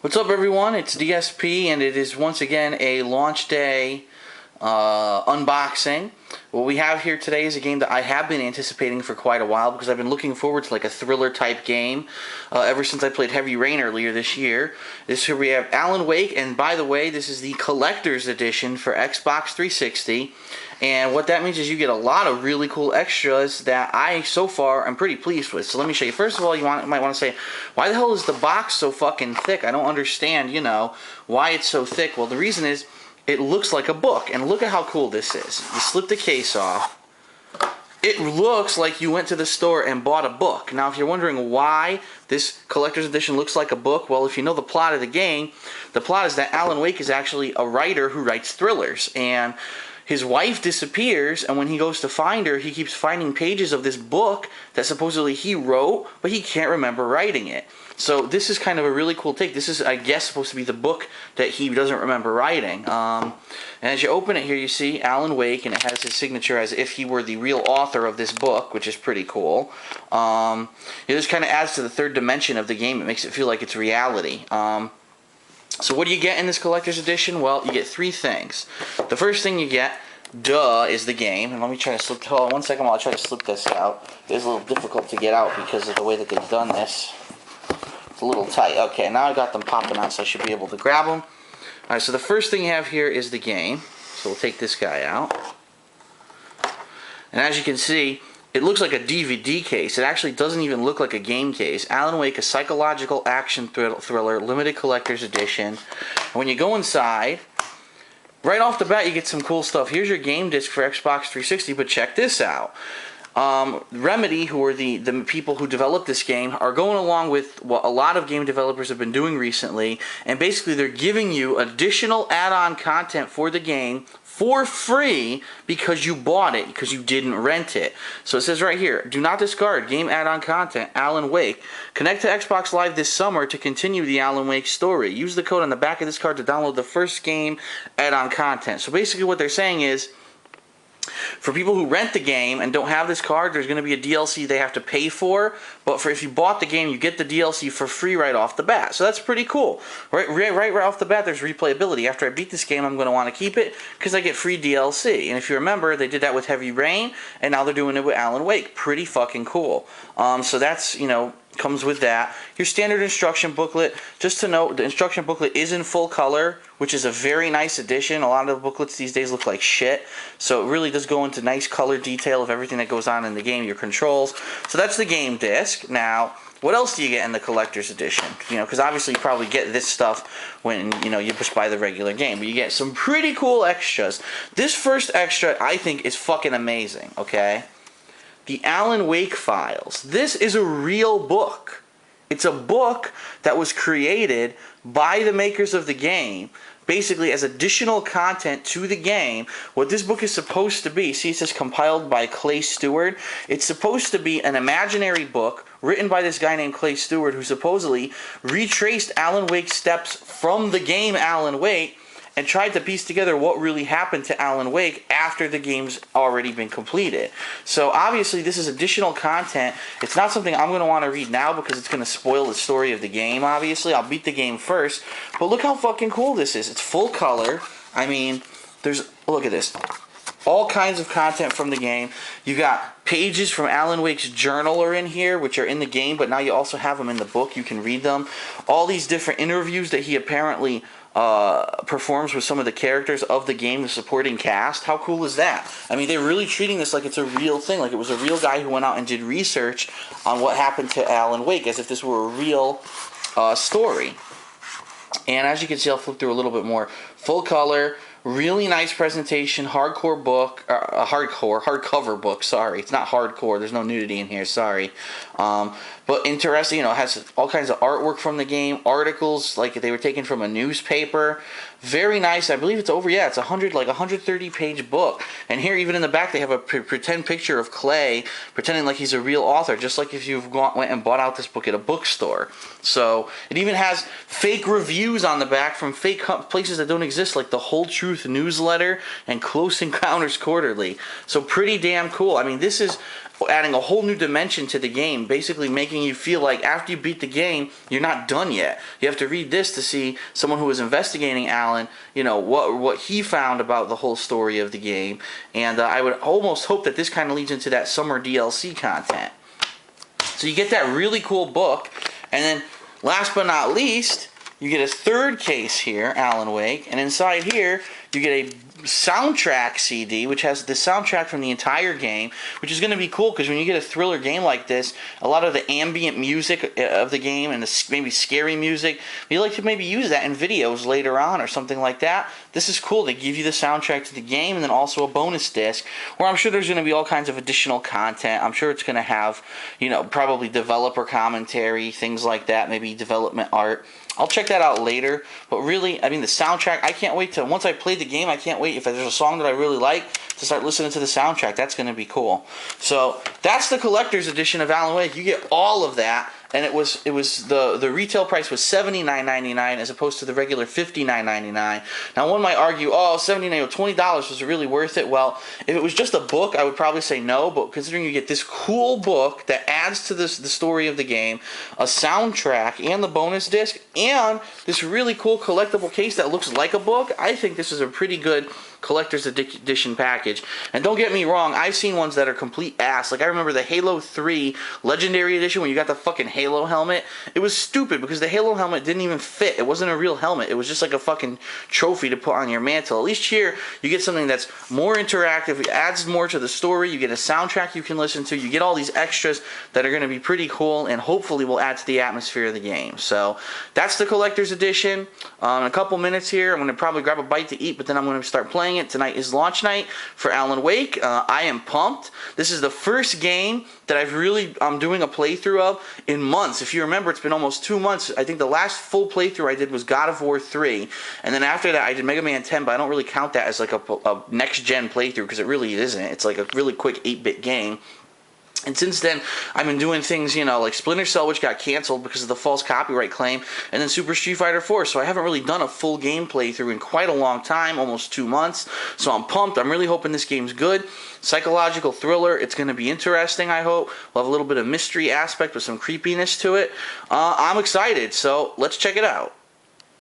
What's up, everyone? It's DSP, and it is once again a launch day unboxing. What we have here today is a game that I have been anticipating for quite a while because I've been looking forward to like a thriller type game ever since I played Heavy Rain earlier this year. Here we have Alan Wake, and by the way, this is the collector's edition for Xbox 360. And what that means is you get a lot of really cool extras that I, so far, am pretty pleased with. So let me show you. First of all, you might want to say, why the hell is the box so fucking thick? I don't understand, why it's so thick. Well, the reason is, it looks like a book. And look at how cool this is. You slip the case off. It looks like you went to the store and bought a book. Now, if you're wondering why this collector's edition looks like a book, well, if you know the plot of the game, the plot is that Alan Wake is actually a writer who writes thrillers. And his wife disappears, and when he goes to find her, he keeps finding pages of this book that supposedly he wrote, but he can't remember writing it. So this is kind of a really cool take. This is, I guess, supposed to be the book that he doesn't remember writing. And as you open it here, you see Alan Wake, and it has his signature as if he were the real author of this book, which is pretty cool. This kind of adds to the third dimension of the game. It makes it feel like it's reality. So what do you get in this collector's edition? Well, you get three things. The first thing you get, is the game. And let me try to slip, hold on one second while I try to slip this out. It's a little difficult to get out because of the way that they've done this. It's a little tight. Okay, now I got them popping out, so I should be able to grab them. Alright, so the first thing you have here is the game. So we'll take this guy out. And as you can see, it looks like a DVD case. It actually doesn't even look like a game case. Alan Wake, a psychological action thriller, limited collector's edition. And when you go inside, right off the bat, you get some cool stuff. Here's your game disc for Xbox 360, but check this out. Remedy, who are the people who developed this game, are going along with what a lot of game developers have been doing recently, and basically they're giving you additional add-on content for the game for free because you bought it, because you didn't rent it. So it says right here, do not discard game add-on content, Alan Wake. Connect to Xbox Live this summer to continue the Alan Wake story. Use the code on the back of this card to download the first game add-on content. So basically what they're saying is, for people who rent the game and don't have this card, there's going to be a DLC they have to pay for. But if you bought the game, you get the DLC for free right off the bat. So that's pretty cool. Right off the bat, there's replayability. After I beat this game, I'm going to want to keep it because I get free DLC. And if you remember, they did that with Heavy Rain, and now they're doing it with Alan Wake. Pretty fucking cool. So that's, comes with that. Your standard instruction booklet. Just to note, the instruction booklet is in full color, which is a very nice addition. A lot of the booklets these days look like shit. So it really does go into nice color detail of everything that goes on in the game, your controls. So that's the game disc. Now, what else do you get in the collector's edition? Because obviously you probably get this stuff when, you just buy the regular game. But you get some pretty cool extras. This first extra, I think, is fucking amazing, okay? The Alan Wake Files. This is a real book. It's a book that was created by the makers of the game, basically as additional content to the game. What this book is supposed to be, see, it says compiled by Clay Stewart. It's supposed to be an imaginary book written by this guy named Clay Stewart, who supposedly retraced Alan Wake's steps from the game Alan Wake and tried to piece together what really happened to Alan Wake after the game's already been completed. So obviously this is additional content. It's not something I'm going to want to read now because it's going to spoil the story of the game, obviously. I'll beat the game first. But look how fucking cool this is. It's full color. I mean, look at this. All kinds of content from the game. You got pages from Alan Wake's journal are in here, which are in the game, but now you also have them in the book. You can read them. All these different interviews that he apparently performs with some of the characters of the game, the supporting cast. How cool is that? I mean, they're really treating this like it's a real thing, like it was a real guy who went out and did research on what happened to Alan Wake, as if this were a real story. And as you can see, I'll flip through a little bit more. Full color, really nice presentation, hardcore book, hardcover book, sorry. It's not hardcore, there's no nudity in here, sorry. But interesting, it has all kinds of artwork from the game, articles like they were taken from a newspaper. Very nice. I believe it's over, it's 130 page book. And here, even in the back, they have a pretend picture of Clay, pretending like he's a real author, just like if you went and bought out this book at a bookstore. So it even has fake reviews on the back from fake places that don't exist, like The Whole Truth Truth newsletter and Close Encounters Quarterly. So pretty damn cool. I mean, this is adding a whole new dimension to the game, basically making you feel like after you beat the game, you're not done yet. You have to read this to see someone who was investigating Alan, you know, what he found about the whole story of the game. And I would almost hope that this kind of leads into that summer DLC content. So you get that really cool book, and then last but not least, you get a third case here, Alan Wake, and inside here you get a soundtrack CD, which has the soundtrack from the entire game, which is going to be cool because when you get a thriller game like this, a lot of the ambient music of the game and the maybe scary music, you like to maybe use that in videos later on or something like that. This is cool. They give you the soundtrack to the game and then also a bonus disc where I'm sure there's going to be all kinds of additional content. I'm sure it's going to have, you know, probably developer commentary, things like that, maybe development art. I'll check that out later, but really, I mean, the soundtrack, I can't wait to, once I play the game, I can't wait, if there's a song that I really like, to start listening to the soundtrack. That's going to be cool. So, that's the collector's edition of Alan Wake. You get all of that, and it was the retail price was $79.99 as opposed to the regular $59.99. Now, one might argue, oh, $79, $20 was really worth it. Well, if it was just a book, I would probably say no, but considering you get this cool book that adds to the story of the game, a soundtrack, and the bonus disc, and this really cool collectible case that looks like a book, I think this is a pretty good collector's edition package. And don't get me wrong, I've seen ones that are complete ass. Like I remember the Halo 3 Legendary Edition when you got the fucking Halo helmet. It was stupid because the Halo helmet didn't even fit. It wasn't a real helmet. It was just like a fucking trophy to put on your mantle. At least here you get something that's more interactive. It adds more to the story. You get a soundtrack you can listen to. You get all these extras that are going to be pretty cool and hopefully will add to the atmosphere of the game. So that's the collector's edition. In a couple minutes here, I'm going to probably grab a bite to eat, but then I'm going to start playing it. Tonight is launch night for Alan Wake. I am pumped. This is the first game that I'm doing a playthrough of in months. If you remember, it's been almost 2 months. I think the last full playthrough I did was God of War 3, and then after that I did Mega Man 10, but I don't really count that as like a next-gen playthrough because it really isn't. It's like a really quick 8-bit game. And since then, I've been doing things, you know, like Splinter Cell, which got canceled because of the false copyright claim, and then Super Street Fighter 4. So I haven't really done a full game playthrough in quite a long time, almost 2 months. So I'm pumped. I'm really hoping this game's good. Psychological thriller. It's going to be interesting, I hope. We'll have a little bit of mystery aspect with some creepiness to it. I'm excited, so let's check it out.